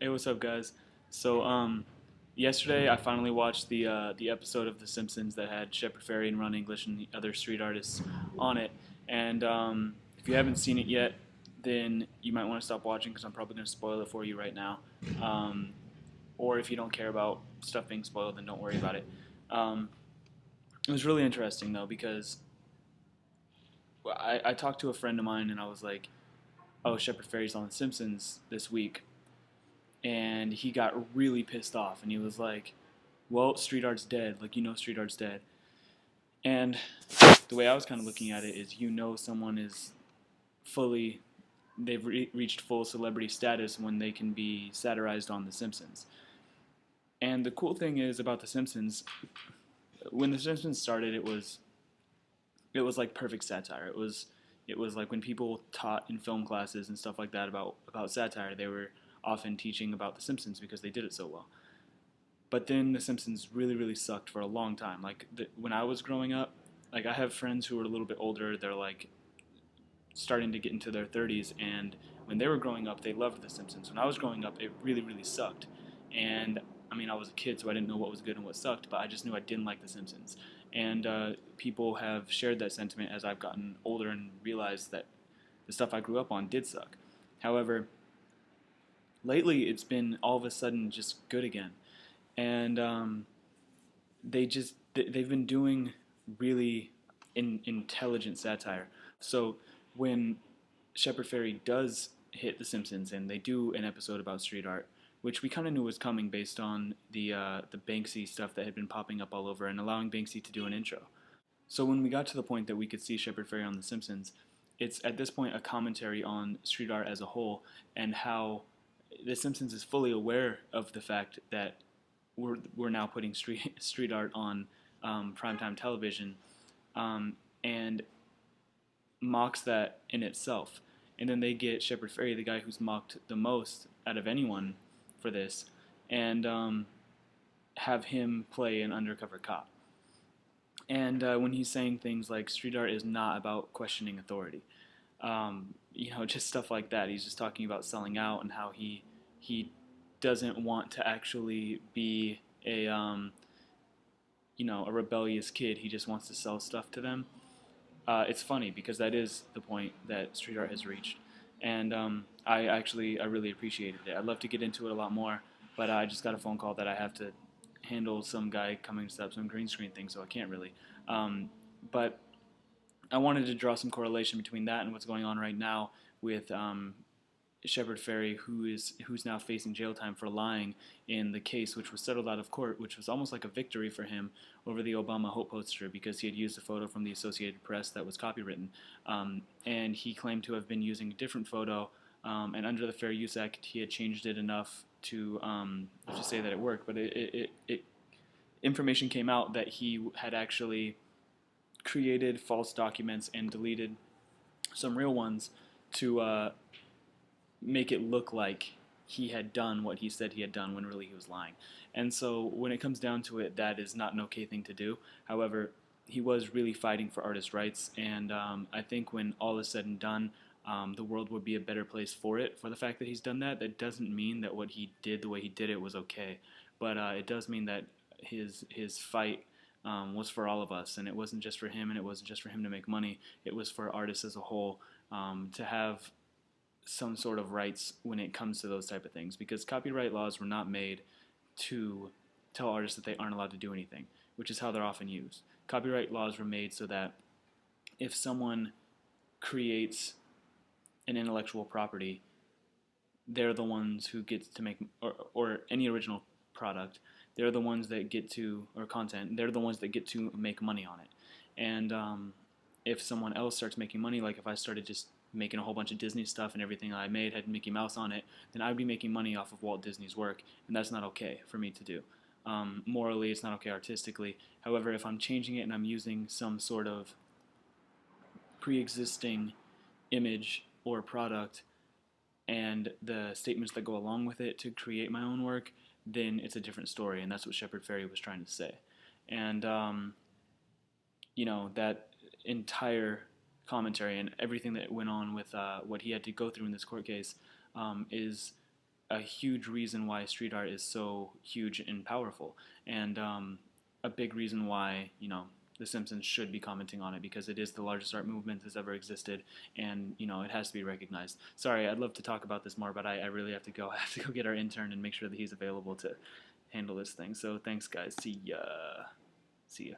Hey, what's up, guys? So, yesterday I finally watched the episode of The Simpsons that had Shepard Fairey and Ron English and the other street artists on it. And if you haven't seen it yet, then you might want to stop watching because I'm probably going to spoil it for you right now. Um, or if you don't care about stuff being spoiled, then don't worry about it. Um, it was really interesting though because I talked to a friend of mine and I was like, "Oh, Shepard Fairey's on The Simpsons this week," and he got really pissed off and he was like, well, street art's dead. Like, street art's dead. And the way I was kind of looking at it is, someone is fully, they've reached full celebrity status when they can be satirized on The Simpsons. And the cool thing is about The Simpsons, when The Simpsons started, it was like perfect satire. It was like when people taught in film classes and stuff like that about satire, they were often teaching about The Simpsons because they did it so well. But then The Simpsons really, really sucked for a long time. Like when I was growing up, like I have friends who are a little bit older. They're like starting to get into their 30s, and when they were growing up, they loved The Simpsons. When I was growing up, it really, really sucked. And I mean, I was a kid, so I didn't know what was good and what sucked, but I just knew I didn't like The Simpsons. And people have shared that sentiment as I've gotten older and realized that the stuff I grew up on did suck. However, lately it's been all of a sudden just good again. And they've been doing really intelligent satire. So when Shepard Fairey does hit The Simpsons and they do an episode about street art, which we kind of knew was coming based on the Banksy stuff that had been popping up all over and allowing Banksy to do an intro. So when we got to the point that we could see Shepard Fairey on The Simpsons, it's at this point a commentary on street art as a whole and how The Simpsons is fully aware of the fact that we're now putting street art on primetime television, and mocks that in itself. And then they get Shepard Fairey, the guy who's mocked the most out of anyone for this, and have him play an undercover cop. And when he's saying things like street art is not about questioning authority, just stuff like that. He's just talking about selling out and how he doesn't want to actually be a rebellious kid. He just wants to sell stuff to them. It's funny because that is the point that street art has reached, and I really appreciated it. I'd love to get into it a lot more, but I just got a phone call that I have to handle some guy coming to set up some green screen thing, so I can't really. But I wanted to draw some correlation between that and what's going on right now with Shepard Fairey, who's now facing jail time for lying in the case, which was settled out of court, which was almost like a victory for him over the Obama hope poster because he had used a photo from the Associated Press that was copywritten, and he claimed to have been using a different photo, and under the Fair Use Act, he had changed it enough to say that it worked, but information came out that he had actually created false documents and deleted some real ones to make it look like he had done what he said he had done when really he was lying. And so when it comes down to it, that is not an okay thing to do. However, he was really fighting for artist rights, and I think when all is said and done, the world would be a better place for it. For the fact that he's done that, that doesn't mean that what he did, the way he did it, was okay. But it does mean that his fight was for all of us, and it wasn't just for him, and it wasn't just for him to make money. It was for artists as a whole to have some sort of rights when it comes to those type of things, because copyright laws were not made to tell artists that they aren't allowed to do anything, which is how they're often used. Copyright laws were made so that if someone creates an intellectual property, they're the ones who get to make, or any original product, they're the ones that get to, or content, they're the ones that get to make money on it. And if someone else starts making money, like if I started just making a whole bunch of Disney stuff and everything I made had Mickey Mouse on it, then I would be making money off of Walt Disney's work, and that's not okay for me to do. Morally, it's not okay artistically. However, if I'm changing it and I'm using some sort of pre-existing image or product and the statements that go along with it to create my own work, then it's a different story, and that's what Shepard Fairey was trying to say. And that entire commentary and everything that went on with what he had to go through in this court case is a huge reason why street art is so huge and powerful, and a big reason why the Simpsons should be commenting on it, because it is the largest art movement that's ever existed, and it has to be recognized. Sorry, I'd love to talk about this more, but I really have to go. I have to go get our intern and make sure that he's available to handle this thing. So thanks, guys. See ya. See ya.